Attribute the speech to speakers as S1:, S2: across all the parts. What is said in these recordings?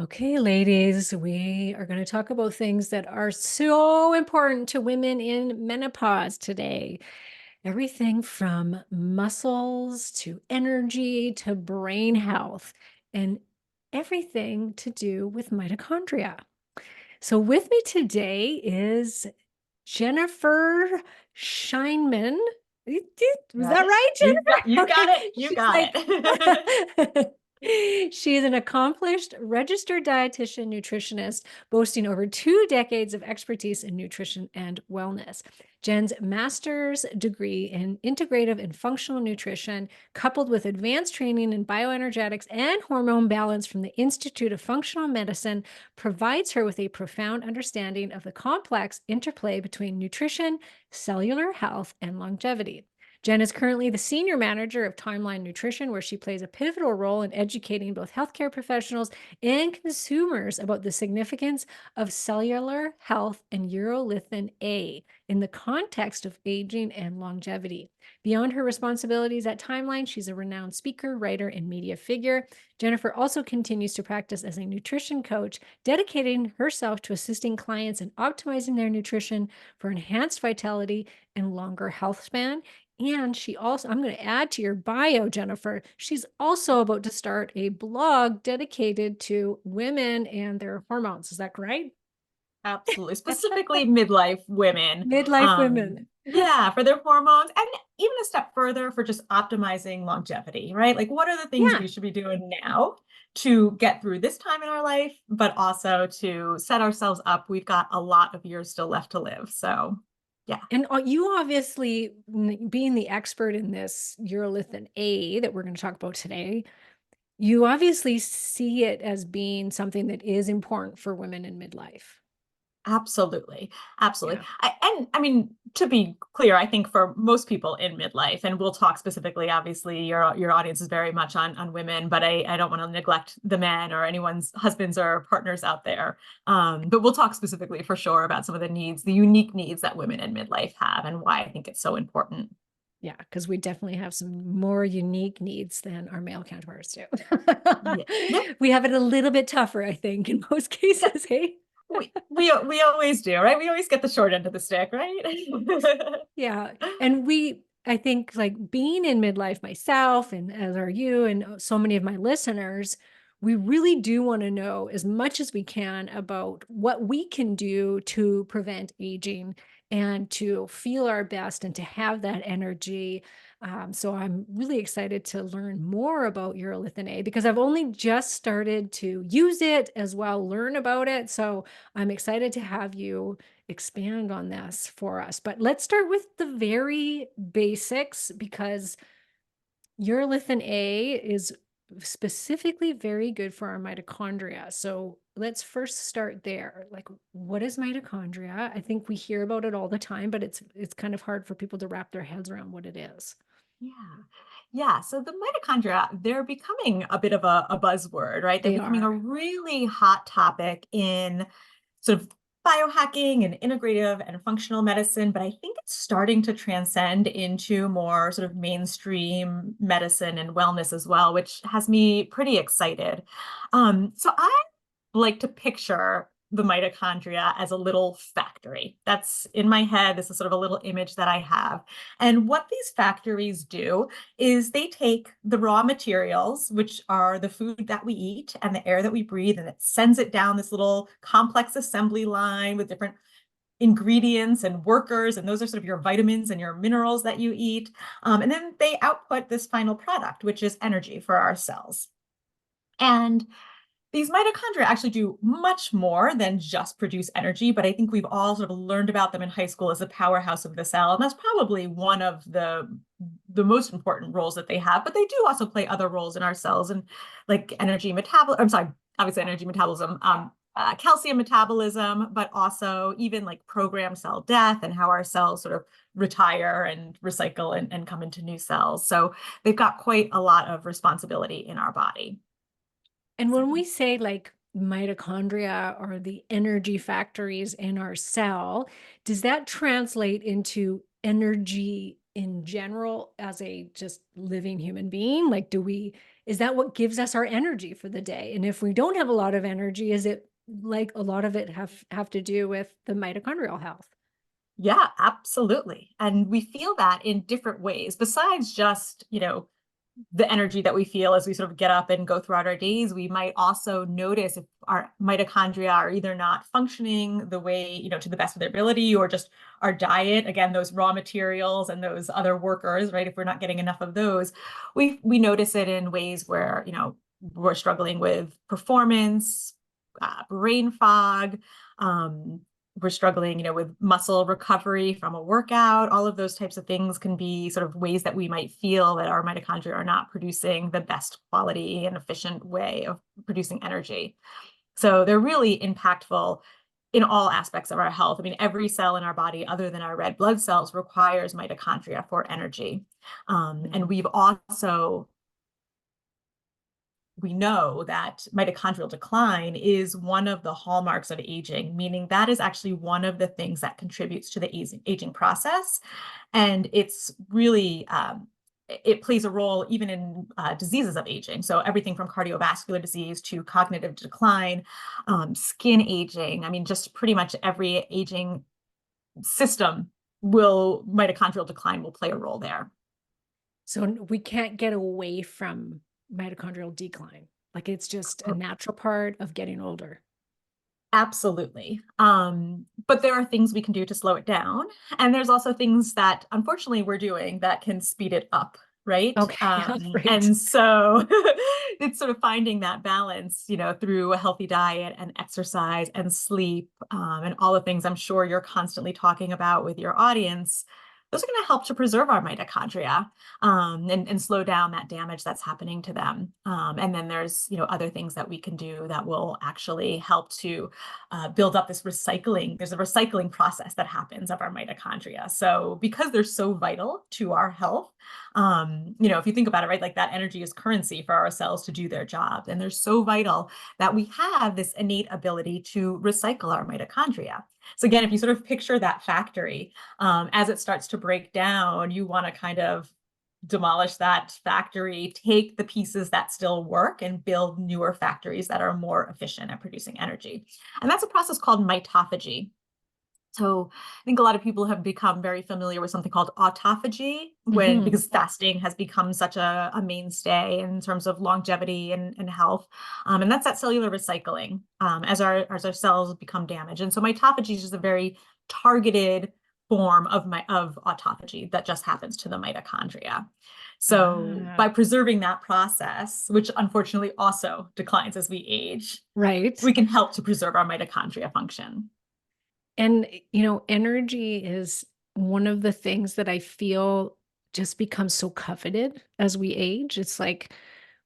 S1: Okay, ladies, we are going to talk about things that are so important to women in menopause today. Everything from muscles to energy to brain health and everything to do with mitochondria. So, with me today is Jennifer Scheinman. Was
S2: Got
S1: that
S2: it.
S1: right,
S2: You
S1: Jennifer?
S2: got it.
S1: Okay.
S2: You
S1: She's
S2: got
S1: like,
S2: it.
S1: she is an accomplished registered dietitian nutritionist, boasting over 2 decades of expertise in nutrition and wellness. Jen's master's degree in integrative and functional nutrition, coupled with advanced training in bioenergetics and hormone balance from the Institute of Functional Medicine, provides her with a profound understanding of the complex interplay between nutrition, cellular health, and longevity. Jen is currently the senior manager of Timeline Nutrition, where she plays a pivotal role in educating both healthcare professionals and consumers about the significance of cellular health and urolithin A in the context of aging and longevity. Beyond her responsibilities at Timeline, she's a renowned speaker, writer, and media figure. Jennifer also continues to practice as a nutrition coach, dedicating herself to assisting clients in optimizing their nutrition for enhanced vitality and longer health span. And she also, I'm going to add to your bio, Jennifer, she's also about to start a blog dedicated to women and their hormones. Is that right?
S2: Absolutely. Specifically midlife women.
S1: Midlife women.
S2: Yeah, for their hormones and even a step further for just optimizing longevity, right? Like what are the things
S1: Yeah.
S2: we should be doing now to get through this time in our life, but also to set ourselves up. We've got a lot of years still left to live. So, yeah.
S1: And you obviously, being the expert in this urolithin A that we're going to talk about today, you obviously see it as being something that is important for women in midlife.
S2: Absolutely. Absolutely.
S1: Yeah.
S2: And I mean, to be clear, I think for most people in midlife, and we'll talk specifically, obviously, your audience is very much on women, but I don't want to neglect the men or anyone's husbands or partners out there. But we'll talk specifically for sure about some of the needs, the unique needs that women in midlife have and why I think it's so important.
S1: Yeah, because we definitely have some more unique needs than our male counterparts do.
S2: Yeah. Yep.
S1: We have it a little bit tougher, I think, in most
S2: Yeah.
S1: cases. Hey,
S2: We always do, right? We always get the short end of the stick, right?
S1: yeah, and I think, like, being in midlife myself, and as are you, and so many of my listeners, we really do want to know as much as we can about what we can do to prevent aging and to feel our best and to have that energy. So I'm really excited to learn more about urolithin A because I've only just started to use it as well, learn about it. So I'm excited to have you expand on this for us. But let's start with the very basics because urolithin A is specifically very good for our mitochondria. So let's first start there. Like, what is mitochondria? I think we hear about it all the time, but it's kind of hard for people to wrap their heads around what it is.
S2: Yeah. Yeah. So the mitochondria, they're becoming a bit of a buzzword, right? They're
S1: They
S2: becoming
S1: are.
S2: a really hot topic in sort of biohacking and integrative and functional medicine, but I think it's starting to transcend into more sort of mainstream medicine and wellness as well, which has me pretty excited. So I like to picture the mitochondria as a little factory. That's in my head. This is sort of a little image that I have. And what these factories do is they take the raw materials, which are the food that we eat and the air that we breathe, and it sends it down this little complex assembly line with different ingredients and workers. And those are sort of your vitamins and your minerals that you eat. And then they output this final product, which is energy for our cells. And these mitochondria actually do much more than just produce energy, but I think we've all sort of learned about them in high school as the powerhouse of the cell. And that's probably one of the most important roles that they have, but they do also play other roles in our cells and like energy metabolism. I'm sorry, obviously energy metabolism, calcium metabolism, but also even like programmed cell death and how our cells sort of retire and recycle and come into new cells. So they've got quite a lot of responsibility in our body.
S1: And
S2: So
S1: when we say like mitochondria are the energy factories in our cell, does that translate into energy in general as a just living human being? Like, is that what gives us our energy for the day? And if we don't have a lot of energy, is it like a lot of it have to do with the mitochondrial health?
S2: Yeah, absolutely. And we feel that in different ways besides just, the energy that we feel as we sort of get up and go throughout our days. We might also notice if our mitochondria are either not functioning the way, to the best of their ability, or just our diet, again, those raw materials and those other workers, right? If we're not getting enough of those, we notice it in ways where, we're struggling with performance, brain fog, um, we're struggling, with muscle recovery from a workout. All of those types of things can be sort of ways that we might feel that our mitochondria are not producing the best quality and efficient way of producing energy. So they're really impactful in all aspects of our health. I mean, every cell in our body, other than our red blood cells, requires mitochondria for energy. And we know that mitochondrial decline is one of the hallmarks of aging, meaning that is actually one of the things that contributes to the aging process. And it's really, it plays a role even in diseases of aging. So everything from cardiovascular disease to cognitive decline, skin aging. I mean, just pretty much every aging system mitochondrial decline will play a role there.
S1: So we can't get away from mitochondrial decline. Like it's just a natural part of getting older.
S2: Absolutely. But there are things we can do to slow it down. And there's also things that unfortunately we're doing that can speed it up, right?
S1: Okay, yeah, right.
S2: And so it's sort of finding that balance, through a healthy diet and exercise and sleep, and all the things I'm sure you're constantly talking about with your audience. Those are going to help to preserve our mitochondria, and slow down that damage that's happening to them. And then there's, other things that we can do that will actually help to build up this recycling. There's a recycling process that happens of our mitochondria. So because they're so vital to our health, if you think about it, right, like that energy is currency for our cells to do their job. And they're so vital that we have this innate ability to recycle our mitochondria. So again, if you sort of picture that factory, as it starts to break down, you want to kind of demolish that factory, take the pieces that still work and build newer factories that are more efficient at producing energy. And that's a process called mitophagy. So I think a lot of people have become very familiar with something called autophagy
S1: Mhm.
S2: because fasting has become such a mainstay in terms of longevity and health. And that's that cellular recycling, as our cells become damaged. And so mitophagy is just a very targeted form of autophagy that just happens to the mitochondria. So
S1: Ah,
S2: by preserving that process, which unfortunately also declines as we age,
S1: right.
S2: we can help to preserve our mitochondria function.
S1: And, energy is one of the things that I feel just becomes so coveted as we age. It's like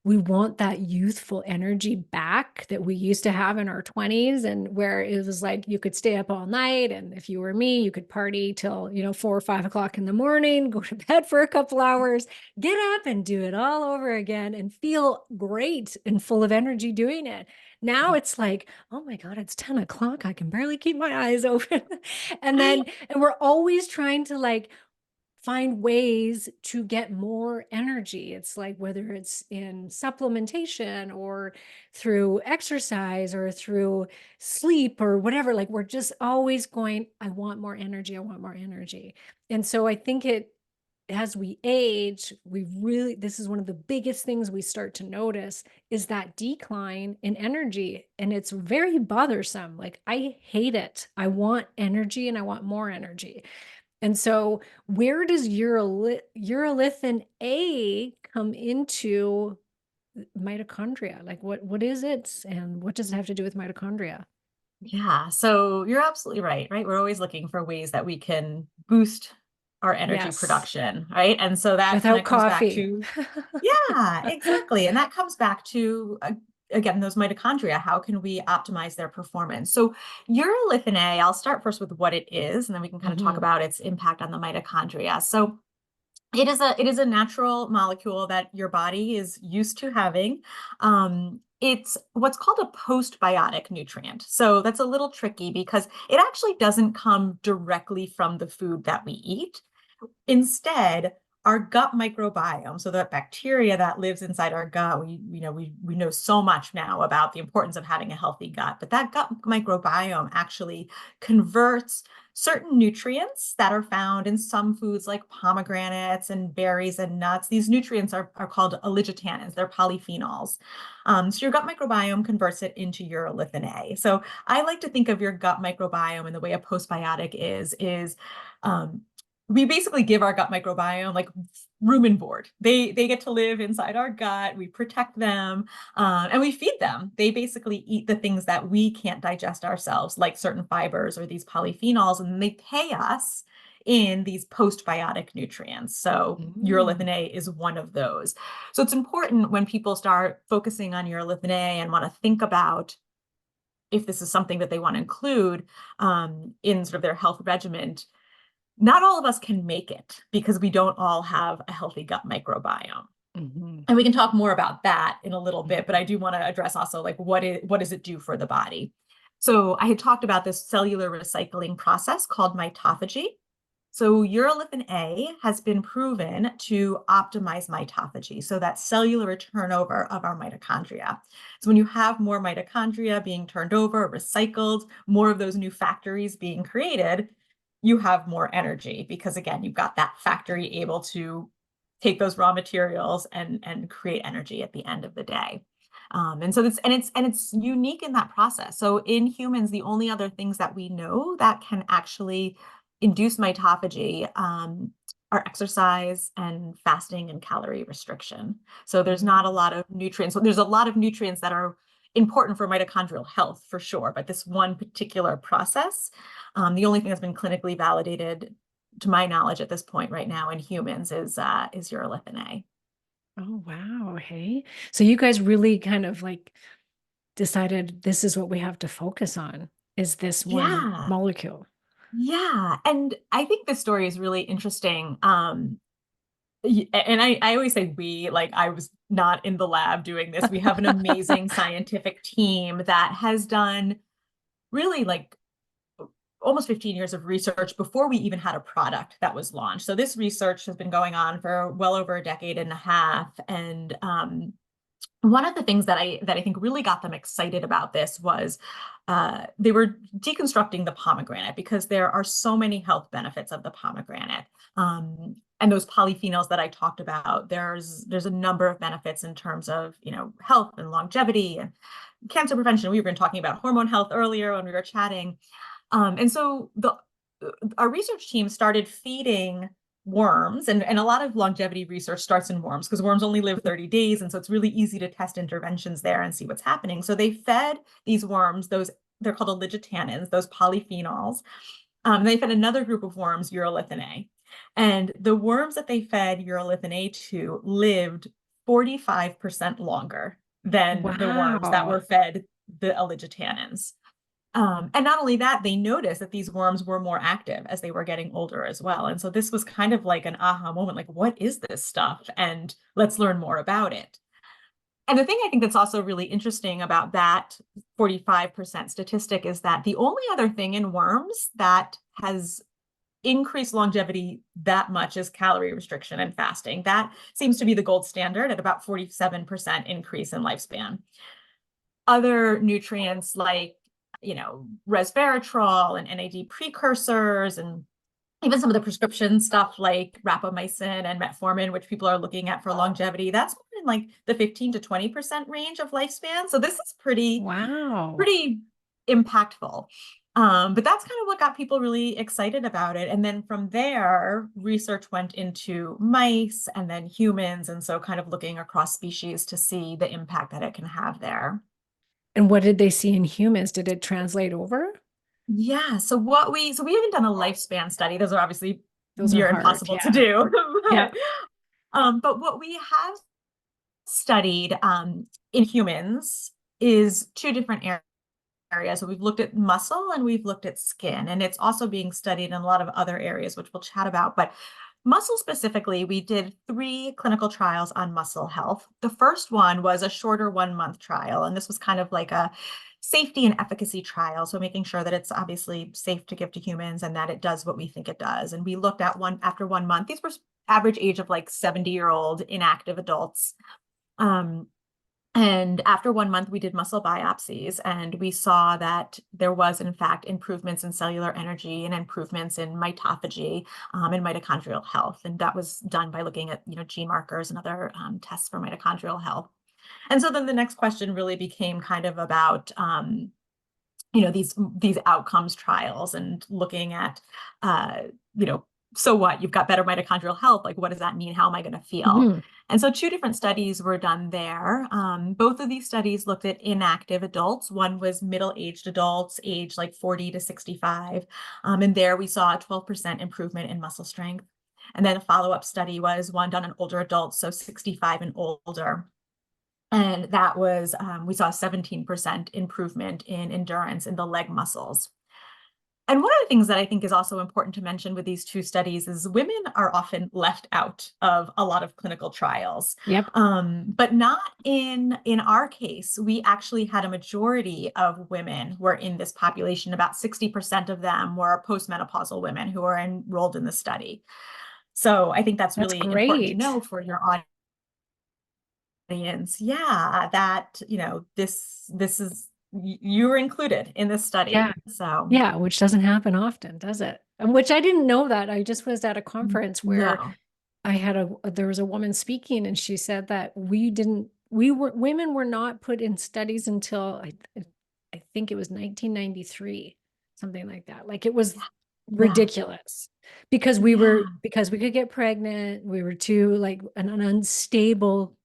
S1: we want that youthful energy back that we used to have in our 20s, and where it was like you could stay up all night. And if you were me, you could party till, 4 or 5 o'clock in the morning, go to bed for a couple hours, get up and do it all over again and feel great and full of energy doing it. Now it's like, oh my God, it's 10 o'clock. I can barely keep my eyes open. And we're always trying to like find ways to get more energy. It's like whether it's in supplementation or through exercise or through sleep or whatever, like we're just always going, I want more energy. I want more energy. And so I think as we age, this is one of the biggest things we start to notice is that decline in energy. And it's very bothersome. Like I hate it. I want energy and I want more energy. And so where does urolithin A come into mitochondria? Like what is it and what does it have to do with mitochondria?
S2: Yeah, so you're absolutely right, right? We're always looking for ways that we can boost our energy
S1: Yes,
S2: production, right? And so that kind
S1: without
S2: of comes back
S1: coffee.
S2: to, yeah, exactly. And that comes back to, again, those mitochondria. How can we optimize their performance? So urolithin A, I'll start first with what it is, and then we can kind of talk
S1: Mhm.
S2: about its impact on the mitochondria. So it is a natural molecule that your body is used to having. It's what's called a postbiotic nutrient. So that's a little tricky because it actually doesn't come directly from the food that we eat. Instead, our gut microbiome, so that bacteria that lives inside our gut, we know so much now about the importance of having a healthy gut, but that gut microbiome actually converts certain nutrients that are found in some foods like pomegranates and berries and nuts. These nutrients are called oligotannins, they're polyphenols. So your gut microbiome converts it into urolithin A. So I like to think of your gut microbiome and the way a postbiotic is we basically give our gut microbiome like room and board. They get to live inside our gut. We protect them, and we feed them. They basically eat the things that we can't digest ourselves, like certain fibers or these polyphenols, and they pay us in these postbiotic nutrients. So urolithin A is one of those. So it's important when people start focusing on urolithin A and want to think about if this is something that they want to include in sort of their health regimen. Not all of us can make it because we don't all have a healthy gut microbiome.
S1: Mm-hmm.
S2: And we can talk more about that in a little bit, but
S1: Mm-hmm.
S2: I do want to address also like what does it do for the body? So I had talked about this cellular recycling process called mitophagy. So urolithin A has been proven to optimize mitophagy, so that cellular turnover of our mitochondria. So when you have more mitochondria being turned over, recycled, more of those new factories being created, you have more energy because again, you've got that factory able to take those raw materials and create energy at the end of the day. And so it's unique in that process. So in humans, the only other things that we know that can actually induce mitophagy are exercise and fasting and calorie restriction. So there's not a lot of nutrients. So there's a lot of nutrients that are important for mitochondrial health for sure, but this one particular process, the only thing that's been clinically validated to my knowledge at this point right now in humans is urolithin A.
S1: Oh, wow. Hey. So you guys really kind of like decided this is what we have to focus on is this one
S2: Yeah,
S1: molecule.
S2: yeah. And I think this story is really interesting. And I always say we, like I was not in the lab doing this. We have an amazing scientific team that has done really like almost 15 years of research before we even had a product that was launched. So this research has been going on for well over a decade and a half. And one of the things that I think really got them excited about this was they were deconstructing the pomegranate because there are so many health benefits of the pomegranate. And those polyphenols that I talked about, there's a number of benefits in terms of health and longevity and cancer prevention. We were talking about hormone health earlier when we were chatting. And so our research team started feeding worms, and a lot of longevity research starts in worms because worms only live 30 days. And so it's really easy to test interventions there and see what's happening. So they fed these worms, they're called oligotannins, those polyphenols. They fed another group of worms urolithin A. And the worms that they fed urolithin A to lived 45% longer than the worms that
S1: Wow.
S2: were fed the oligotannins. And not only that, they noticed that these worms were more active as they were getting older as well. And so this was kind of like an aha moment, like, what is this stuff? And let's learn more about it. And the thing I think that's also really interesting about that 45% statistic is that the only other thing in worms that has increased longevity that much is calorie restriction and fasting. That seems to be the gold standard at about 47% increase in lifespan. Other nutrients like resveratrol and NAD precursors, and even some of the prescription stuff like rapamycin and metformin, which people are looking at for longevity, that's in like the 15 to 20% range of lifespan. So this is
S1: Wow.
S2: pretty impactful. But that's kind of what got people really excited about it. And then from there, research went into mice and then humans. And so kind of looking across species to see the impact that it can have there.
S1: And what did they see in humans? Did it translate over?
S2: Yeah. So we haven't done a lifespan study. Those are obviously
S1: Those are
S2: near
S1: hard.
S2: impossible to
S1: Yeah.
S2: do.
S1: Yeah.
S2: But what we have studied in humans is two different areas. So we've looked at muscle and we've looked at skin, and it's also being studied in a lot of other areas, which we'll chat about. But Muscle specifically, we did 3 clinical trials on muscle health. The first one was a shorter 1 month trial, and this was kind of like a safety and efficacy trial. So making sure that it's obviously safe to give to humans and that it does what we think it does. And we looked at after 1 month, these were average age of like 70-year-old inactive adults. Um, and after 1 month, we did muscle biopsies, and we saw that there was, in fact, improvements in cellular energy and improvements in mitophagy and mitochondrial health. And that was done by looking at, G markers and other tests for mitochondrial health. And so then the next question really became kind of about, these outcomes trials and looking at, uh, you know, so what? You've got better mitochondrial health. Like, what does that mean? How am I going to feel?
S1: Mhm.
S2: And so 2 different studies were done there. Both of these studies looked at inactive adults. One was middle-aged adults, aged like 40 to 65. And there we saw a 12% improvement in muscle strength. And then a follow-up study was one done on older adults, so 65 and older. And that was, we saw a 17% improvement in endurance in the leg muscles. And one of the things that I think is also important to mention with these 2 studies is women are often left out of a lot of clinical trials.
S1: Yep.
S2: But not in our case. We actually had a majority of women who are in this population. About 60% of them were postmenopausal women who are enrolled in the study. So I think that's
S1: That's
S2: really important to
S1: great.
S2: know for your audience. Yeah, that, this is, you were included in this
S1: Yeah.
S2: study. So
S1: Yeah, which doesn't happen often, does it? And which I didn't know that. I just was at a conference where
S2: no.
S1: there was a woman speaking, and she said that women were not put in studies until I think it was 1993, something like that. Like, it was
S2: Yeah.
S1: ridiculous because
S2: Yeah.
S1: because we could get pregnant. We were too, like, an unstable,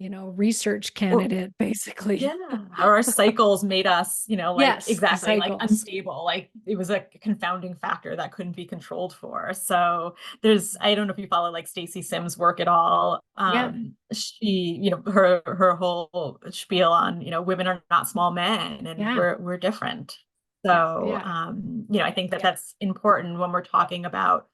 S1: research
S2: Or
S1: candidate, basically.
S2: yeah, or our cycles made us, like
S1: Yes, the
S2: exactly like
S1: cycles.
S2: unstable. Like it was a confounding factor that couldn't be controlled for. So there's, I don't know if you follow like Stacey Sims' work at all.
S1: Yeah,
S2: She, her whole spiel on, women are not small men and
S1: yeah,
S2: we're different.
S1: yeah,
S2: So
S1: yeah,
S2: I think that that's important when we're talking about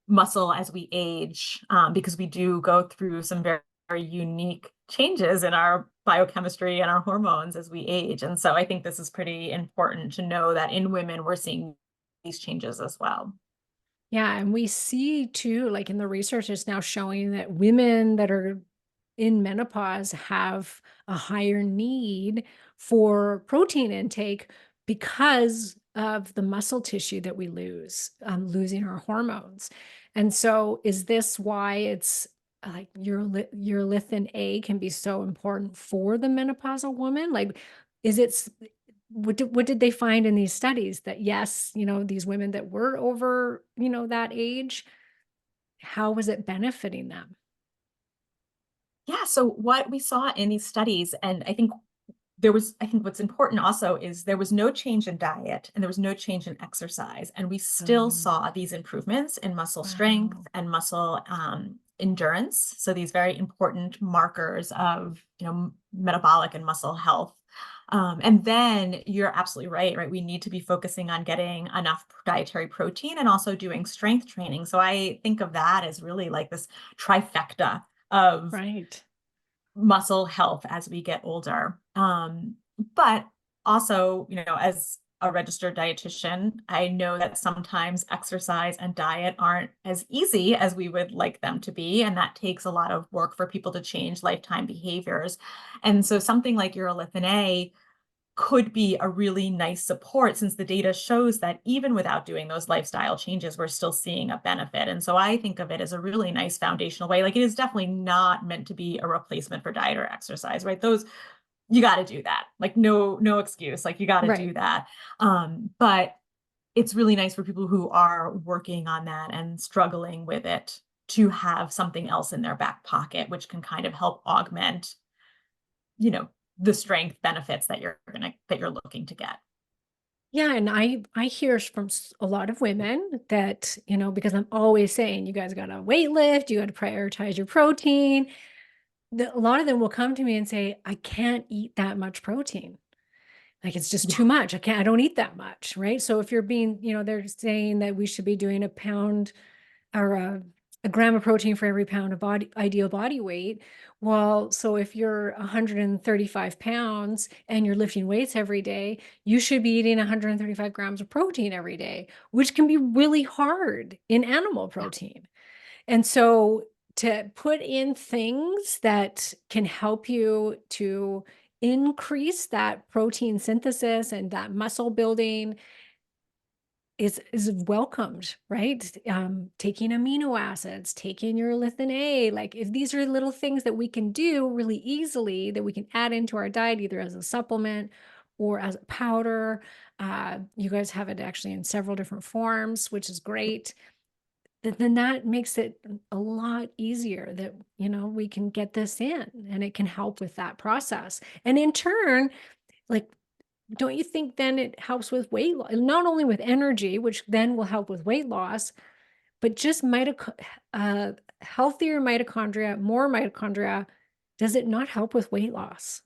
S2: muscle as we age, because we do go through some very, very unique changes in our biochemistry and our hormones as we age. And so I think this is pretty important to know that in women, we're seeing these changes as well.
S1: yeah. And we see too, like, in the research is now showing that women that are in menopause have a higher need for protein intake because of the muscle tissue that we lose, losing our hormones. And so, is this why it's like urolithin A can be so important for the menopausal woman? Like, is it? What did they find in these studies that, yes, these women that were over, that age, how was it benefiting them?
S2: Yeah. So what we saw in these studies, and I think what's important also is there was no change in diet and there was no change in exercise. And we still
S1: Um,
S2: saw these improvements in muscle strength
S1: wow.
S2: and muscle endurance. So these very important markers of, metabolic and muscle health. And then you're absolutely right, right? We need to be focusing on getting enough dietary protein and also doing strength training. So I think of that as really like this trifecta of
S1: Right.
S2: muscle health as we get older. But also, as a registered dietitian, I know that sometimes exercise and diet aren't as easy as we would like them to be. And that takes a lot of work for people to change lifetime behaviors. And so something like urolithin A could be a really nice support since the data shows that even without doing those lifestyle changes, we're still seeing a benefit. And so I think of it as a really nice foundational way. Like it is definitely not meant to be a replacement for diet or exercise, right? Those, you got to do that. Like no excuse. Like you got to
S1: Right.
S2: do that. But it's really nice for people who are working on that and struggling with it to have something else in their back pocket, which can kind of help augment, you know, the strength benefits that you're looking to get.
S1: Yeah, and I hear from a lot of women that, because I'm always saying, you guys got to weight lift, you got to prioritize your protein. A lot of them will come to me and say, I can't eat that much protein. Like, it's just
S2: Yeah.
S1: too much. I don't eat that much, right? So if you're being, they're saying that we should be doing a pound or a gram of protein for every pound of ideal body weight. Well, so if you're 135 pounds and you're lifting weights every day, you should be eating 135 grams of protein every day, which can be really hard in animal
S2: Yeah.
S1: protein. And so to put in things that can help you to increase that protein synthesis and that muscle building is welcomed, right? Taking amino acids, taking urolithin A, like if these are little things that we can do really easily that we can add into our diet, either as a supplement or as a powder. You guys have it actually in several different forms, which is great. Then that makes it a lot easier that, we can get this in and it can help with that process. And in turn, like, don't you think then it helps with weight loss, not only with energy, which then will help with weight loss, but just uh, healthier mitochondria, more mitochondria? Does it not help with weight loss?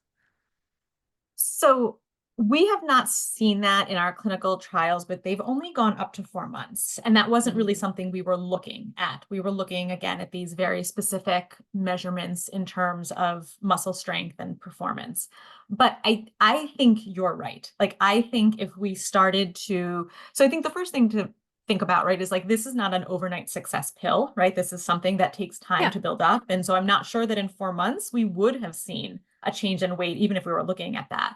S2: So we have not seen that in our clinical trials, but they've only gone up to 4 months. And that wasn't really
S1: Mm.
S2: something we were looking at. We were looking again at these very specific measurements in terms of muscle strength and performance. But I think you're right. Like I think if we started to, so I think the first thing to think about, right, is like this is not an overnight success pill, right? This is something that takes time
S1: Yeah.
S2: to build up. And so I'm not sure that in 4 months we would have seen a change in weight, even if we were looking at that.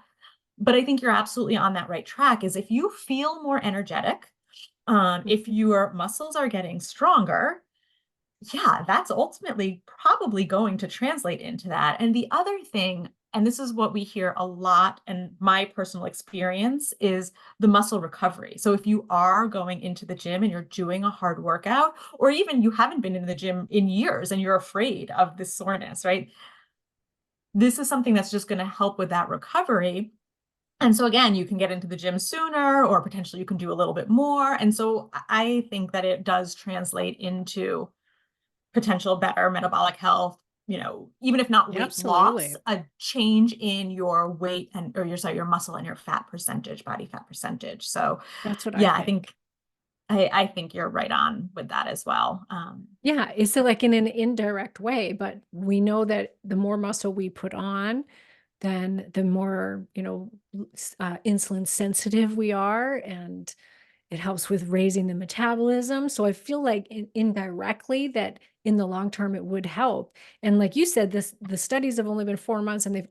S2: But I think you're absolutely on that right track is if you feel more energetic, if
S1: Mhm.
S2: your muscles are getting stronger, yeah, that's ultimately probably going to translate into that. And the other thing, and this is what we hear a lot, and my personal experience is the muscle recovery. So if you are going into the gym and you're doing a hard workout, or even you haven't been in the gym in years and you're afraid of this soreness, right? This is something that's just going to help with that recovery. And so again, you can get into the gym sooner, or potentially you can do a little bit more. And so I think that it does translate into potential better metabolic health, even if not weight loss,
S1: Absolutely.
S2: a change in your weight and or your sorry, your muscle and your fat percentage, body fat percentage. So
S1: That's what I
S2: yeah,
S1: think.
S2: I think you're right on with that as well.
S1: Yeah, it's like in an indirect way, but we know that the more muscle we put on, then the more, insulin sensitive we are, and it helps with raising the metabolism. So I feel like indirectly that in the long term it would help. And like you said, the studies have only been 4 months, and they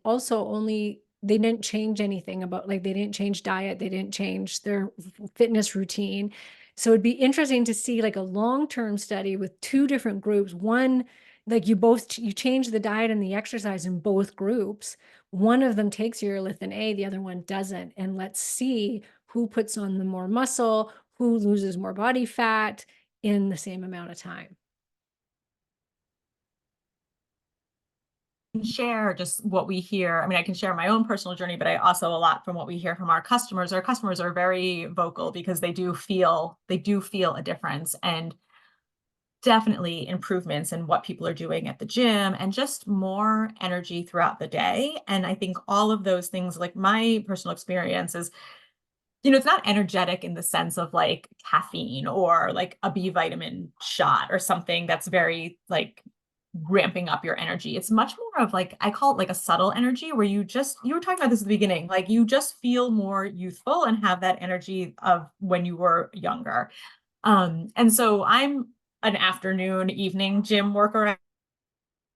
S1: didn't change anything about, like, they didn't change diet, they didn't change their fitness routine. So it'd be interesting to see like a long-term study with two different groups. One, like you change the diet and the exercise in both groups. One of them takes urolithin A, the other one doesn't. And let's see who puts on the more muscle, who loses more body fat in the same amount of time.
S2: Share just what we hear. I mean, I can share my own personal journey, but I also a lot from what we hear from our customers. Our customers are very vocal because they do feel a difference and definitely improvements in what people are doing at the gym and just more energy throughout the day. And I think all of those things, like my personal experience is, it's not energetic in the sense of like caffeine or like a B vitamin shot or something that's very like ramping up your energy. It's much more of like, I call it like a subtle energy where you were talking about this at the beginning, like you just feel more youthful and have that energy of when you were younger. And so I'm an afternoon, evening gym worker. I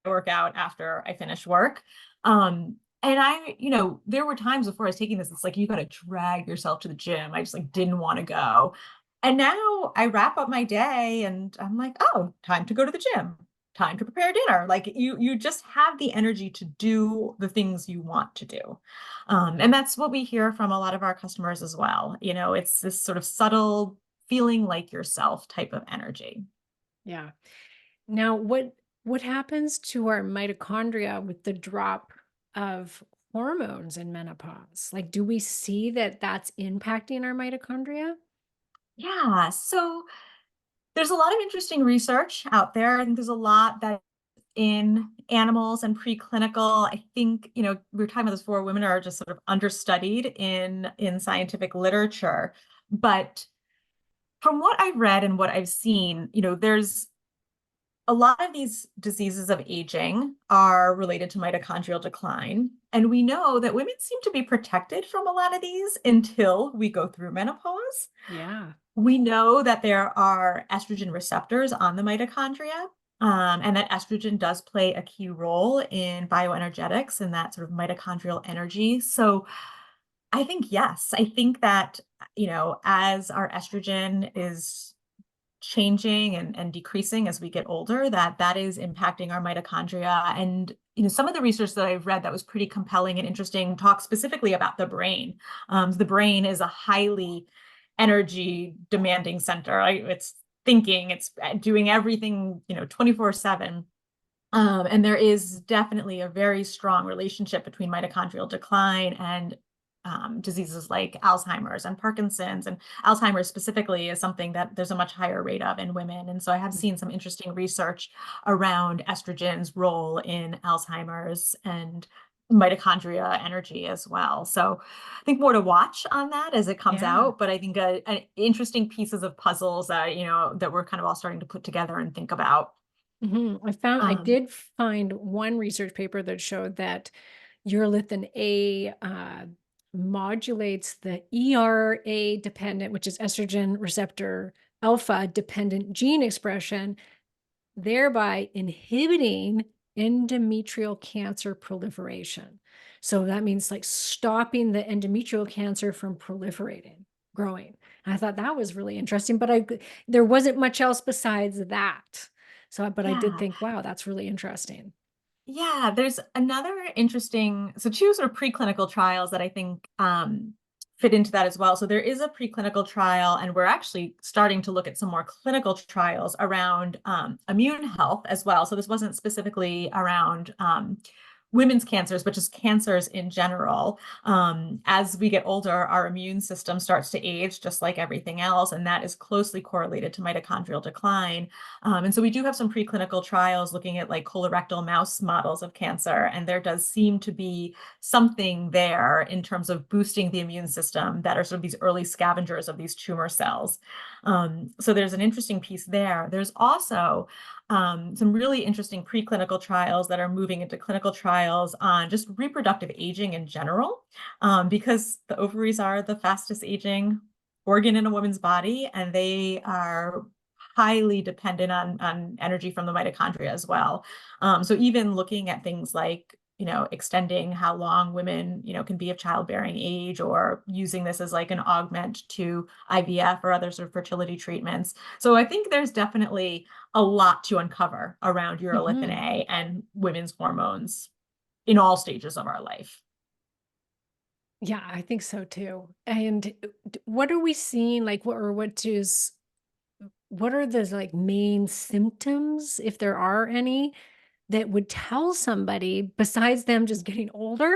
S2: work out after I finish work. And there were times before I was taking this, it's like you got to drag yourself to the gym. I just like didn't want to go. And now I wrap up my day and I'm like, oh, time to go to the gym, time to prepare dinner. Like you just have the energy to do the things you want to do. And that's what we hear from a lot of our customers as well. It's this sort of subtle feeling like yourself type of energy.
S1: Yeah. Now, what happens to our mitochondria with the drop of hormones in menopause? Like, do we see that that's impacting our mitochondria?
S2: Yeah. So there's a lot of interesting research out there. I think there's a lot that in animals and preclinical. I think, we were talking about this before, women are just sort of understudied in scientific literature. But from what I've read and what I've seen, there's a lot of these diseases of aging are related to mitochondrial decline. And we know that women seem to be protected from a lot of these until we go through menopause.
S1: Yeah.
S2: We know that there are estrogen receptors on the mitochondria, and that estrogen does play a key role in bioenergetics and that sort of mitochondrial energy. So I think, yes, I think that, as our estrogen is changing and decreasing as we get older, that is impacting our mitochondria. And some of the research that I've read that was pretty compelling and interesting talks specifically about the brain. The brain is a highly energy demanding center, right? It's thinking, it's doing everything 24/7. And there is definitely a very strong relationship between mitochondrial decline and diseases like Alzheimer's and Parkinson's. And Alzheimer's specifically is something that there's a much higher rate of in women. And so I have seen some interesting research around estrogen's role in Alzheimer's and mitochondria energy as well. So I think more to watch on that as it comes
S1: Yeah.
S2: out. But I think an interesting pieces of puzzles that, that we're kind of all starting to put together and think about.
S1: I
S2: Um,
S1: did find one research paper that showed that Urolithin A modulates the ERA dependent, which is estrogen receptor alpha dependent gene expression, thereby inhibiting endometrial cancer proliferation. So that means like stopping the endometrial cancer from proliferating, growing. And I thought that was really interesting, but there wasn't much else besides that. So, but I did
S2: yeah.
S1: think, wow, that's really interesting.
S2: Yeah, there's another interesting, so two sort of preclinical trials that I think fit into that as well. So there is a preclinical trial, and we're actually starting to look at some more clinical trials around immune health as well. So this wasn't specifically around women's cancers, but just cancers in general. As we get older, our immune system starts to age just like everything else, and that is closely correlated to mitochondrial decline. And so we do have some preclinical trials looking at like colorectal mouse models of cancer, and there does seem to be something there in terms of boosting the immune system that are sort of these early scavengers of these tumor cells. So there's an interesting piece there. There's also some really interesting preclinical trials that are moving into clinical trials on just reproductive aging in general, because the ovaries are the fastest aging organ in a woman's body, and they are highly dependent on energy from the mitochondria as well. So even looking at things like, extending how long women, can be of childbearing age, or using this as like an augment to IVF or other sort of fertility treatments. So I think there's definitely a lot to uncover around urolithin
S1: Mhm.
S2: A and women's hormones in all stages of our life.
S1: Yeah, I think so too. And what are we seeing? Like, what are the like main symptoms, if there are any, that would tell somebody, besides them just getting older,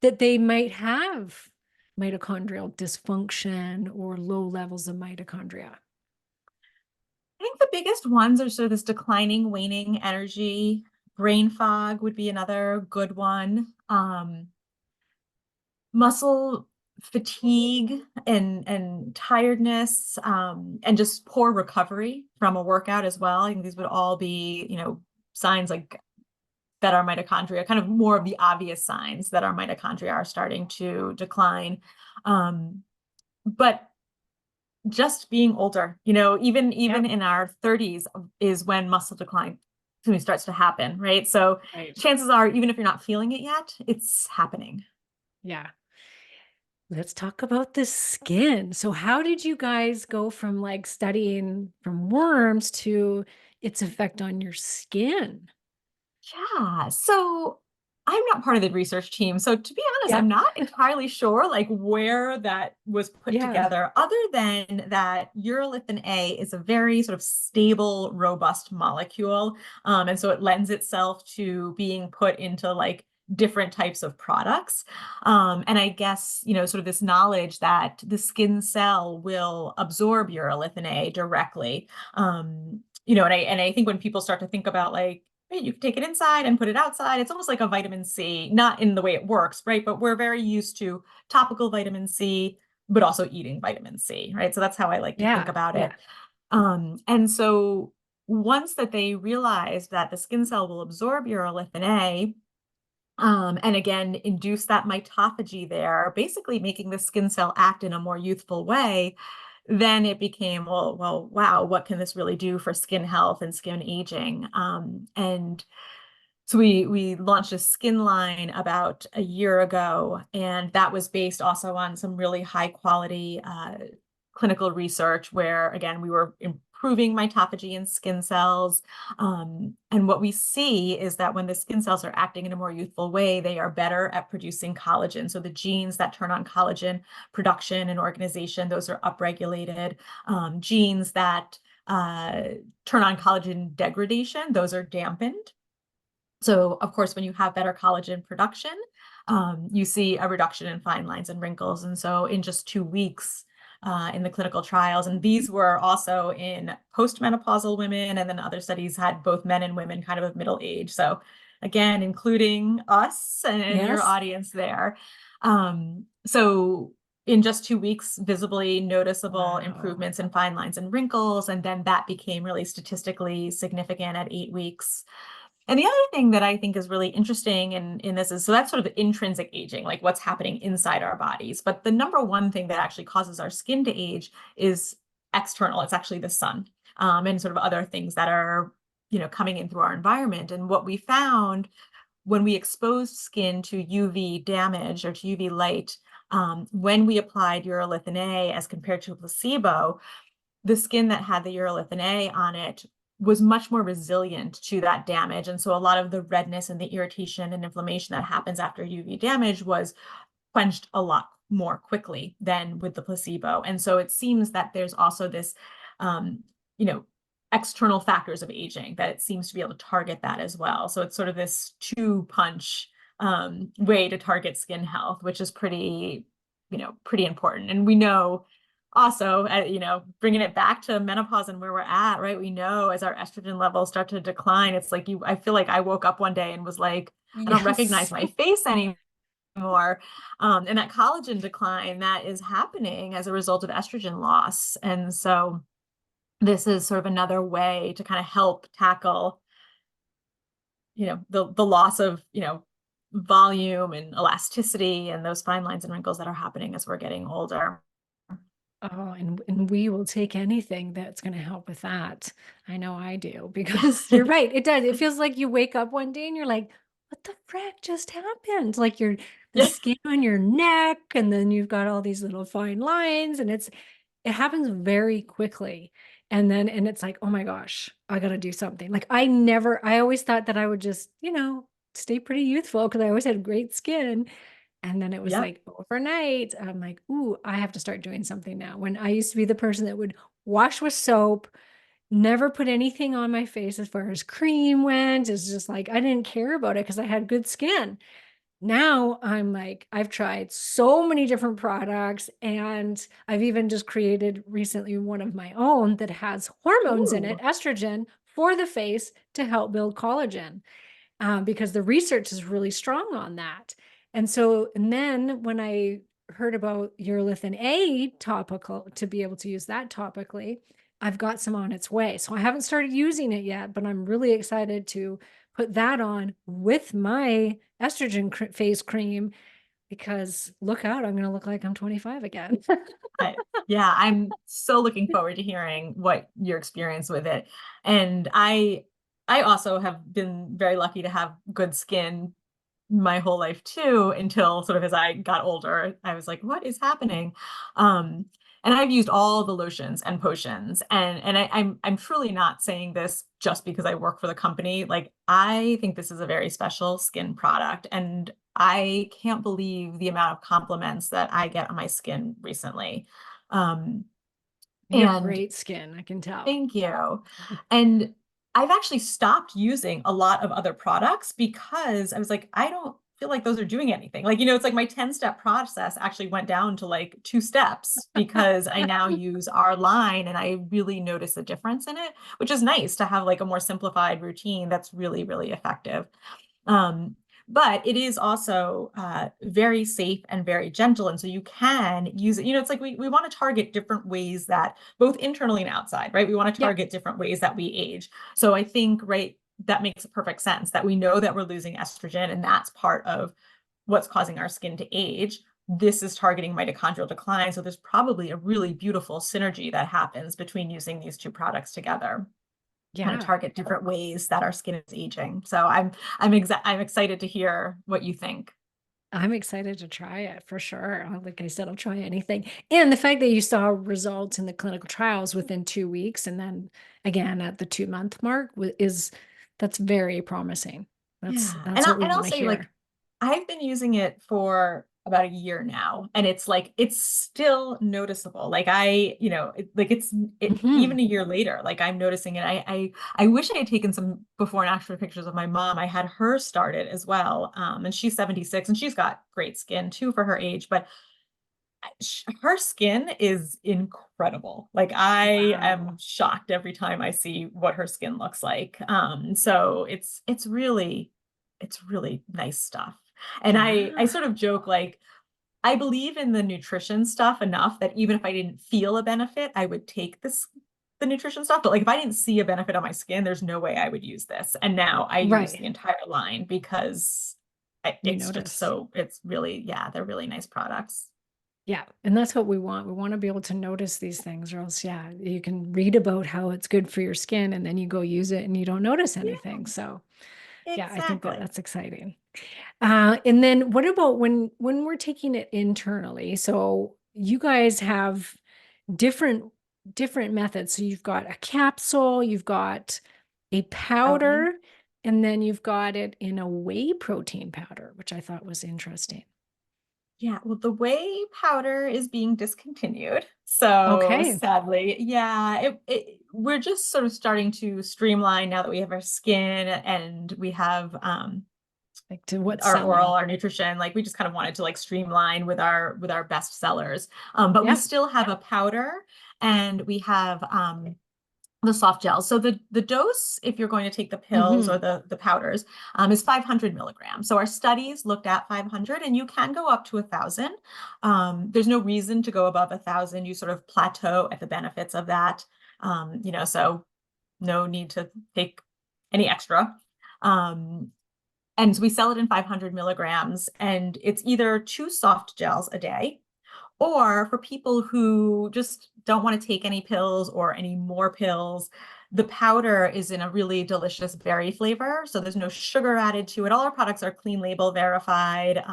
S1: that they might have mitochondrial dysfunction or low levels of mitochondria?
S2: I think the biggest ones are sort of this declining, waning energy. Brain fog would be another good one. Muscle fatigue and tiredness, and just poor recovery from a workout as well. I think these would all be, signs like that our mitochondria, kind of more of the obvious signs that our mitochondria are starting to decline. Um, but just being older, even
S1: Yep.
S2: in our 30s is when muscle decline starts to happen, right? So
S1: Right.
S2: chances are, even if you're not feeling it yet, it's happening.
S1: Yeah. Let's talk about the skin. So, how did you guys go from like studying from worms to its effect on your skin?
S2: Yeah. So I'm not part of the research team. So to be honest,
S1: Yeah.
S2: I'm not entirely sure like where that was put
S1: Yeah.
S2: together, other than that urolithin A is a very sort of stable, robust molecule. And so it lends itself to being put into like different types of products. And I guess, sort of this knowledge that the skin cell will absorb urolithin A directly. And I think when people start to think about like, hey, you can take it inside and put it outside. It's almost like a vitamin C, not in the way it works, right? But we're very used to topical vitamin C, but also eating vitamin C, right? So that's how I like to think
S1: Yeah.
S2: about it.
S1: Yeah.
S2: And so once that they realized that the skin cell will absorb urolithin A, and again, induce that mitophagy there, basically making the skin cell act in a more youthful way, then it became, well, wow, what can this really do for skin health and skin aging? And so we launched a skin line about a year ago, and that was based also on some really high quality clinical research where, again, we were improving mitophagy in skin cells. And what we see is that when the skin cells are acting in a more youthful way, they are better at producing collagen. So the genes that turn on collagen production and organization, those are upregulated. Genes that turn on collagen degradation, those are dampened. So, of course, when you have better collagen production, you see a reduction in fine lines and wrinkles. And so, in just 2 weeks in the clinical trials, and these were also in postmenopausal women, and then other studies had both men and women kind of middle age. So, again, including us and your
S1: Yes.
S2: audience there. So, in just 2 weeks, visibly noticeable
S1: Wow.
S2: improvements in fine lines and wrinkles. And then that became really statistically significant at 8 weeks. And the other thing that I think is really interesting in this is, so that's sort of intrinsic aging, like what's happening inside our bodies. But the number one thing that actually causes our skin to age is external. It's actually the sun, and sort of other things that are, coming in through our environment. And what we found when we exposed skin to UV damage or to UV light, when we applied urolithin A as compared to a placebo, the skin that had the urolithin A on it was much more resilient to that damage. And so a lot of the redness and the irritation and inflammation that happens after UV damage was quenched a lot more quickly than with the placebo. And so it seems that there's also this, um, you know, external factors of aging that it seems to be able to target that as well. So it's sort of this two-punch way to target skin health, which is pretty important. And we know also, bringing it back to menopause and where we're at, right? We know as our estrogen levels start to decline, it's like I feel like I woke up one day and was like, I don't recognize
S1: Yes.
S2: my face anymore. And that collagen decline that is happening as a result of estrogen loss. And so this is sort of another way to kind of help tackle, the loss of, volume and elasticity and those fine lines and wrinkles that are happening as we're getting older.
S1: Oh, and we will take anything that's going to help with that. I know I do
S2: Yeah.
S1: because you're right. It does. It feels like you wake up one day and you're like, what the frick just happened? Like the
S2: Yeah.
S1: skin on your neck, and then you've got all these little fine lines, and it happens very quickly. And it's like, oh my gosh, I got to do something. Like I always thought that I would just, stay pretty youthful because I always had great skin. And then it was
S2: Yep.
S1: like overnight, I'm like, ooh, I have to start doing something now. When I used to be the person that would wash with soap, never put anything on my face as far as cream went. It's just like I didn't care about it because I had good skin. Now I'm like, I've tried so many different products, and I've even just created recently one of my own that has hormones in it,
S2: Ooh.
S1: estrogen for the face to help build collagen, because the research is really strong on that. And then when I heard about urolithin A topical to be able to use that topically, I've got some on its way. So I haven't started using it yet, but I'm really excited to put that on with my face cream because look out, I'm going to look like I'm 25 again.
S2: Yeah, I'm so looking forward to hearing what your experience with it. And I also have been very lucky to have good skin my whole life too, until sort of as I got older, I was like, what is happening? Um, and I've used all the lotions and potions, and I'm truly not saying this just because I work for the company. Like, I think this is a very special skin product, and I can't believe the amount of compliments that I get on my skin recently. Um,
S1: You have
S2: and
S1: great skin, I can tell.
S2: Thank you. And I've actually stopped using a lot of other products because I was like, I don't feel like those are doing anything. Like, it's like my 10-step process actually went down to like 2 steps because I now use our line and I really notice a difference in it, which is nice to have like a more simplified routine that's really, really effective. Um, but it is also very safe and very gentle. And so you can use it. It's like we want to target different ways that both internally and outside, right? We want to
S1: Yeah.
S2: target different ways that we age. So I think, right, that makes perfect sense that we know that we're losing estrogen, and that's part of what's causing our skin to age. This is targeting mitochondrial decline. So there's probably a really beautiful synergy that happens between using these two products together. Kind of
S1: Yeah.
S2: target different ways that our skin is aging. So I'm excited to hear what you think.
S1: I'm excited to try it for sure. Like I said, I'll try anything. And the fact that you saw results in the clinical trials within 2 weeks and then again at the 2 month mark is that's very promising. That's
S2: Yeah.
S1: that's what we
S2: And I'll
S1: want to
S2: say, like,
S1: hear.
S2: I've been using it for about a year now, and it's like it's still noticeable. Like
S1: Hmm.
S2: even a year later, like I'm noticing it. I wish I had taken some before and after pictures of my mom. I had her started as well. And she's 76 and she's got great skin too for her age, but her skin is incredible. Like I
S1: Wow.
S2: am shocked every time I see what her skin looks like. So it's really nice stuff. And I
S1: Yeah.
S2: sort of joke, like, I believe in the nutrition stuff enough that even if I didn't feel a benefit, I would take the nutrition stuff. But like if I didn't see a benefit on my skin, there's no way I would use this. And now I use
S1: Right.
S2: the entire line because
S1: You
S2: it's just
S1: noticed.
S2: so it's really, yeah, they're really nice products.
S1: Yeah. And that's what we want. We want to be able to notice these things, or else, yeah, you can read about how it's good for your skin and then you go use it and you don't notice
S2: Yeah,
S1: anything. So, yeah, I think that
S2: exactly.
S1: that's exciting. And then what about when we're taking it internally? So you guys have different different methods. So you've got a capsule, you've got a
S2: Okay.
S1: powder, and then you've got it in a whey protein powder, which I thought was interesting.
S2: Yeah, well, the whey powder is being discontinued. So
S1: Okay.
S2: sadly, yeah, we're just sort of starting to streamline now that we have our skin and we have
S1: Like to what's
S2: our oral,
S1: selling.
S2: our nutrition. Like we just kind of wanted to like streamline with our best sellers. But we
S1: Yeah.
S2: still have a powder and we have the soft gels. So the dose, if you're going to take the pills or
S1: Hmm.
S2: the powders, is 500 milligrams. So our studies looked at 500, and you can go up to 1,000. There's no reason to go above 1,000. You sort of plateau at the benefits of that. So no need to take any extra. Um, and so we sell it in 500 milligrams, and it's either 2 soft gels a day, or for people who just don't want to take any pills or any more pills, the powder is in a really delicious berry flavor. So there's no sugar added to it. All our products are clean label verified.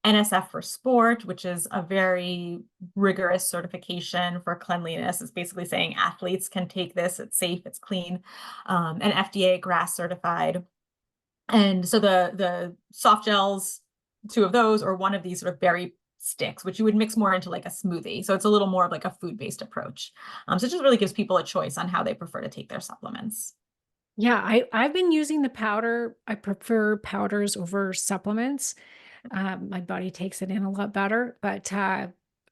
S2: NSF for sport, which is a very rigorous certification for cleanliness. It's basically saying athletes can take this, it's safe, it's clean, and FDA GRAS certified. And so the soft gels, 2 of those, or one of these sort of berry sticks, which you would mix more into like a smoothie. So it's a little more of like a food-based approach. So it just really gives people a choice on how they prefer to take their supplements.
S1: Yeah, I've been using the powder. I prefer powders over supplements. My body takes it in a lot better, but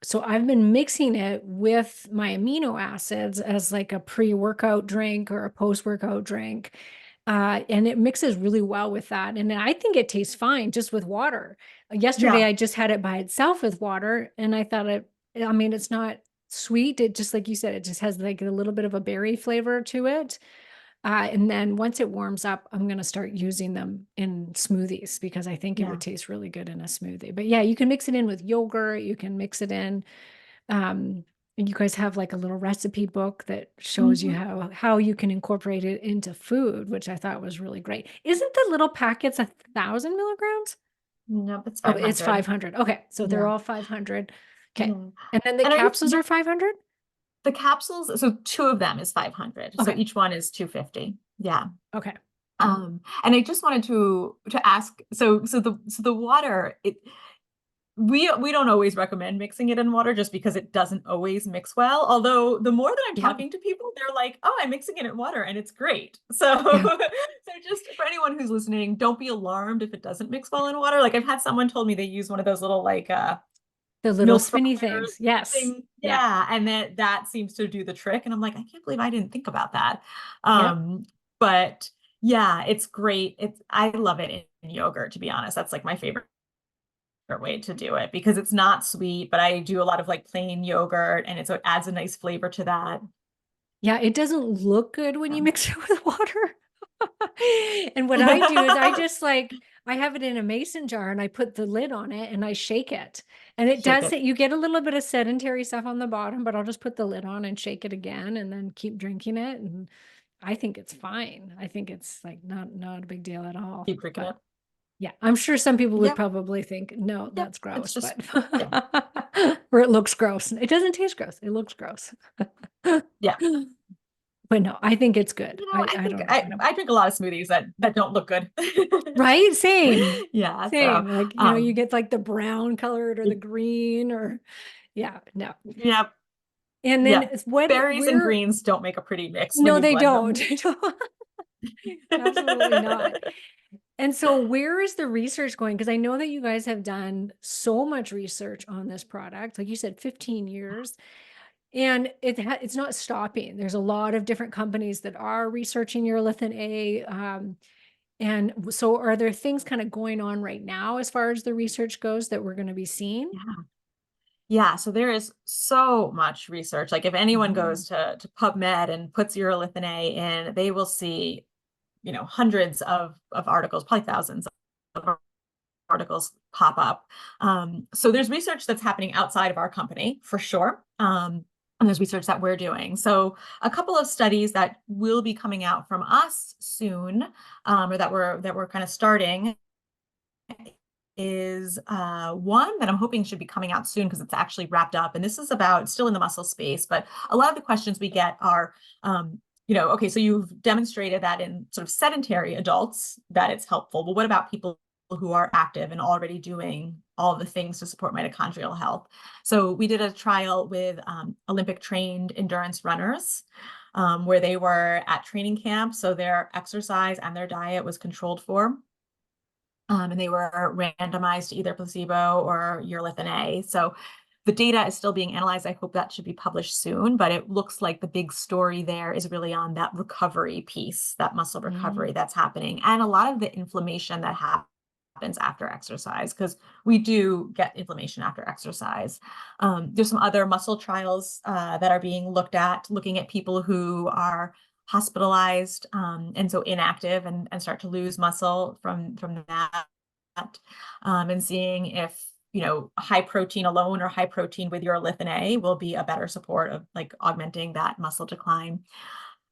S1: so I've been mixing it with my amino acids as like a pre-workout drink or a post-workout drink. And it mixes really well with that. And I think it tastes fine just with water. Yesterday,
S2: Yeah,
S1: I just had it by itself with water, and I thought I mean, it's not sweet. It just, like you said, it just has like a little bit of a berry flavor to it. And then once it warms up, I'm going to start using them in smoothies because I think it
S2: yeah.
S1: would taste really good in a smoothie. But yeah, you can mix it in with yogurt. You can mix it in. And you guys have like a little recipe book that shows you
S2: Mhm.
S1: how you can incorporate it into food, which I thought was really great. Isn't the little packets 1,000 milligrams?
S2: Nope, it's
S1: Oh, it's
S2: 500.
S1: 500. Okay, so they're
S2: Yeah,
S1: all 500. Okay,
S2: yeah.
S1: and then the
S2: And I guess
S1: capsules are 500.
S2: the capsules, so 2 of them is 500. So
S1: Okay,
S2: each one is 250. Yeah.
S1: okay.
S2: And I just wanted to ask, so the water, we don't always recommend mixing it in water just because it doesn't always mix well. Although the more that I'm
S1: Yeah,
S2: talking to people, they're like, "Oh, I'm mixing it in water and it's great." So,
S1: yeah.
S2: so just for anyone who's listening, don't be alarmed if it doesn't mix well in water. Like I've had someone told me they use one of those little like
S1: The little
S2: milk
S1: spinny
S2: thermometer
S1: things. Yes.
S2: thing.
S1: Yeah.
S2: Yeah, and that seems to do the trick. And I'm like, I can't believe I didn't think about that.
S1: Yep.
S2: Um, but Yeah, it's great. I love it in yogurt, to be honest. That's like my favorite way to do it because it's not sweet, but I do a lot of like plain yogurt and so it adds a nice flavor to that.
S1: Yeah, it doesn't look good when
S2: Yeah.
S1: you mix it with water. And what I do is I just like I have it in a mason jar and I put the lid on it and I shake it. And it
S2: Shake
S1: does
S2: it.
S1: it. You get a little bit of sedentary stuff on the bottom, but I'll just put the lid on and shake it again and then keep drinking it. And I think it's fine. I think it's like not a big deal at all.
S2: Keep drinking
S1: But
S2: it.
S1: yeah, I'm sure some people would
S2: Yep.
S1: probably think, no,
S2: Yep.
S1: that's
S2: It's
S1: gross,
S2: just,
S1: but
S2: yeah.
S1: or it looks gross. It doesn't taste gross. It looks gross.
S2: Yeah.
S1: But no, I think it's good.
S2: You know, I
S1: I
S2: think
S1: don't
S2: I, I drink a lot of smoothies that don't look good.
S1: right? Same.
S2: Yeah. So,
S1: Same. Like, you
S2: um,
S1: get like the brown colored or the green or yeah, no.
S2: yeah.
S1: And then
S2: Yeah.
S1: it's what
S2: Berries and
S1: we're
S2: greens don't make a pretty mix when
S1: no,
S2: you
S1: they
S2: blend
S1: don't.
S2: them.
S1: Absolutely not. And so where is the research going? Because I know that you guys have done so much research on this product. Like you said, 15 years. And it's not stopping. There's a lot of different companies that are researching urolithin A. And so are there things kind of going on right now as far as the research goes that we're going to be seeing?
S2: Yeah. Yeah, so there is so much research. Like if anyone
S1: Mhm.
S2: goes to PubMed and puts urolithin A in, they will see, hundreds of articles, probably thousands of articles pop up. So there's research that's happening outside of our company for sure. And there's research that we're doing. So a couple of studies that will be coming out from us soon, or that we're kind of starting is one that I'm hoping should be coming out soon because it's actually wrapped up. And this is about still in the muscle space, but a lot of the questions we get are, okay, so you've demonstrated that in sort of sedentary adults that it's helpful. But what about people who are active and already doing all the things to support mitochondrial health? So we did a trial with Olympic trained endurance runners. Where they were at training camp. So their exercise and their diet was controlled for. And they were randomized to either placebo or urolithin A. So the data is still being analyzed. I hope that should be published soon, but it looks like the big story there is really on that recovery piece, that muscle recovery
S1: Mm.
S2: that's happening, and a lot of the inflammation that happens after exercise, because we do get inflammation after exercise. There's some other muscle trials that are being looked at, looking at people who are hospitalized and so inactive and start to lose muscle from that, and seeing if high protein alone or high protein with urolithin A will be a better support of like augmenting that muscle decline.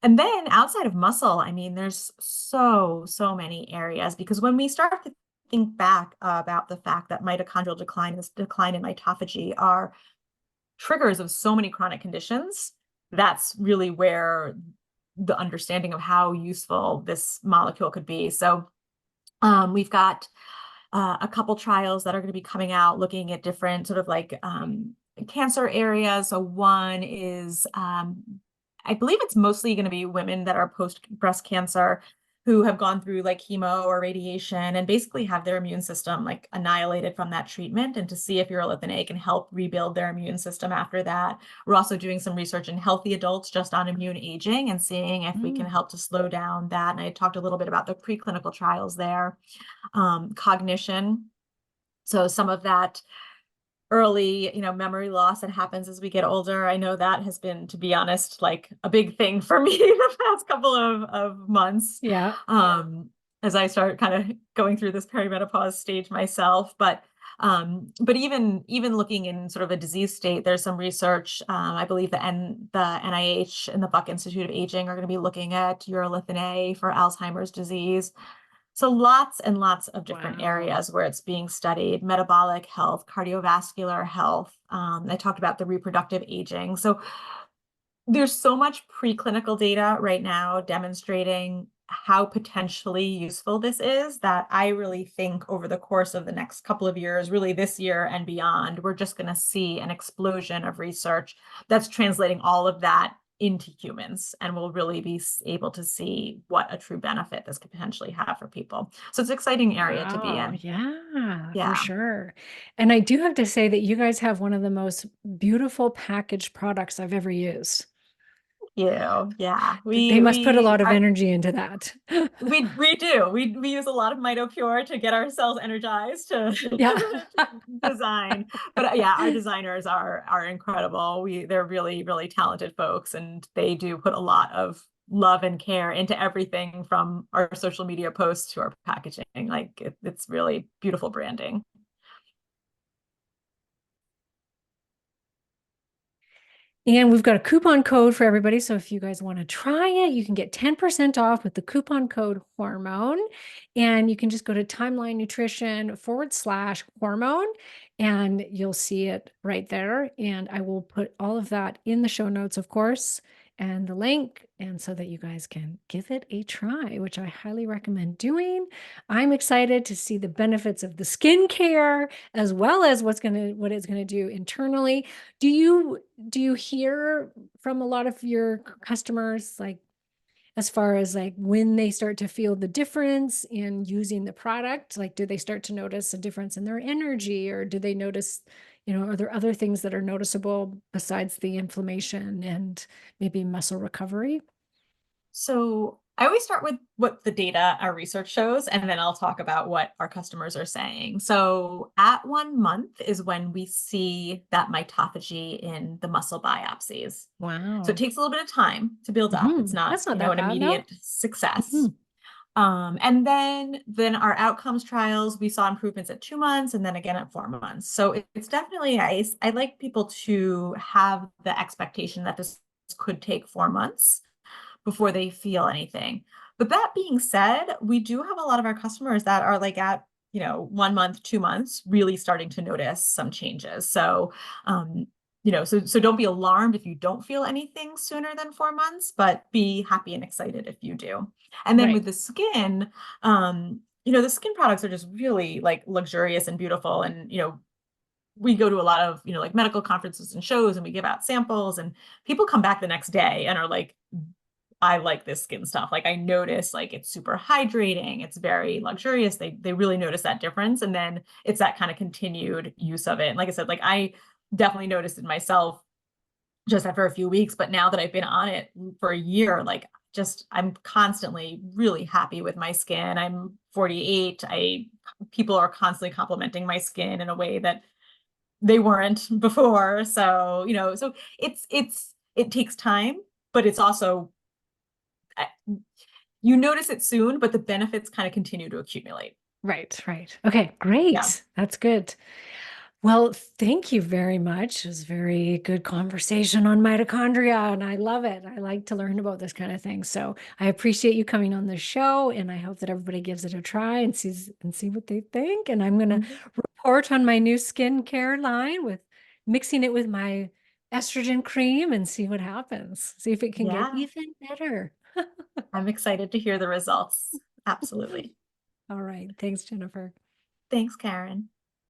S2: And then outside of muscle, I mean, there's so many areas, because when we start to think back about the fact that mitochondrial decline, this decline in mitophagy, are triggers of so many chronic conditions, that's really where the understanding of how useful this molecule could be. So we've got a couple trials that are going to be coming out looking at different sort of like cancer areas. So one is, I believe it's mostly going to be women that are post breast cancer who have gone through like chemo or radiation and basically have their immune system like annihilated from that treatment, and to see if urolithin A can help rebuild their immune system after that. We're also doing some research in healthy adults just on immune aging and seeing if we can
S1: Mm.
S2: help to slow down that. And I talked a little bit about the preclinical trials there. Cognition. So some of that early, memory loss that happens as we get older. I know that has been, to be honest, like a big thing for me the past couple of months,
S1: Yeah.
S2: as I start kind of going through this perimenopause stage myself. But even looking in sort of a disease state, there's some research. I believe the NIH and the Buck Institute of Aging are going to be looking at urolithin A for Alzheimer's disease. So lots and lots of different
S1: Wow.
S2: areas where it's being studied: metabolic health, cardiovascular health. I talked about the reproductive aging. So there's so much preclinical data right now demonstrating how potentially useful this is, that I really think over the course of the next couple of years, really this year and beyond, we're just going to see an explosion of research that's translating all of that into humans, and we'll really be able to see what a true benefit this could potentially have for people. So it's an exciting area to be
S1: Wow.
S2: in.
S1: Yeah, for
S2: Yeah.
S1: sure. And I do have to say that you guys have one of the most beautiful packaged products I've ever used.
S2: you. Yeah,
S1: They must put a
S2: we
S1: lot of
S2: are
S1: energy into that.
S2: we do. We use a lot of MitoPure to get our cells energized to,
S1: Yeah.
S2: to design. But yeah, our designers are incredible. They're really, really talented folks, and they do put a lot of love and care into everything from our social media posts to our packaging. Like it's really beautiful branding.
S1: And we've got a coupon code for everybody. So if you guys want to try it, you can get 10% off with the coupon code hormone. And you can just go to Timeline Nutrition /hormone and you'll see it right there. And I will put all of that in the show notes, of course, and the link, and so that you guys can give it a try, which I highly recommend doing. I'm excited to see the benefits of the skincare as well as what it's gonna do internally. Do you hear from a lot of your customers, like as far as like when they start to feel the difference in using the product? Like, do they start to notice a difference in their energy, or do they notice, are there other things that are noticeable besides the inflammation and maybe muscle recovery?
S2: So I always start with what the data, our research shows, and then I'll talk about what our customers are saying. So at 1 month is when we see that mitophagy in the muscle biopsies. So it
S1: Wow.
S2: takes a little bit of time to build up. It's not,
S1: That's not that
S2: an
S1: bad, no?
S2: immediate success.
S1: Mhm.
S2: And then our outcomes trials, we saw improvements at 2 months and then again at 4 months. So it's definitely, I like people to have the expectation that this could take 4 months before they feel anything. But that being said, we do have a lot of our customers that are like at, 1 month, 2 months, really starting to notice some changes. So, so don't be alarmed if you don't feel anything sooner than 4 months, but be happy and excited if you do. And then
S1: Right.
S2: with the skin, the skin products are just really like luxurious and beautiful. And, we go to a lot of, like medical conferences and shows and we give out samples and people come back the next day and are like, I like this skin stuff. Like I notice like it's super hydrating, it's very luxurious. They really notice that difference. And then it's that kind of continued use of it. And like I said, like I definitely noticed it myself just after a few weeks, but now that I've been on it for a year, like just I'm constantly really happy with my skin. I'm 48. People are constantly complimenting my skin in a way that they weren't before. So, so it takes time, but it's also you notice it soon, but the benefits kind of continue to accumulate.
S1: Right, right. Okay,
S2: Yeah.
S1: great. That's good. Well, thank you very much. It was a very good conversation on mitochondria, and I love it. I like to learn about this kind of thing. So I appreciate you coming on the show, and I hope that everybody gives it a try and see what they think. And I'm gonna
S2: Mhm.
S1: report on my new skincare line with mixing it with my estrogen cream and see what happens. See if it can get
S2: Yeah.
S1: even better.
S2: I'm excited to hear the results. Absolutely.
S1: All right. Thanks, Jennifer.
S2: Thanks, Karen.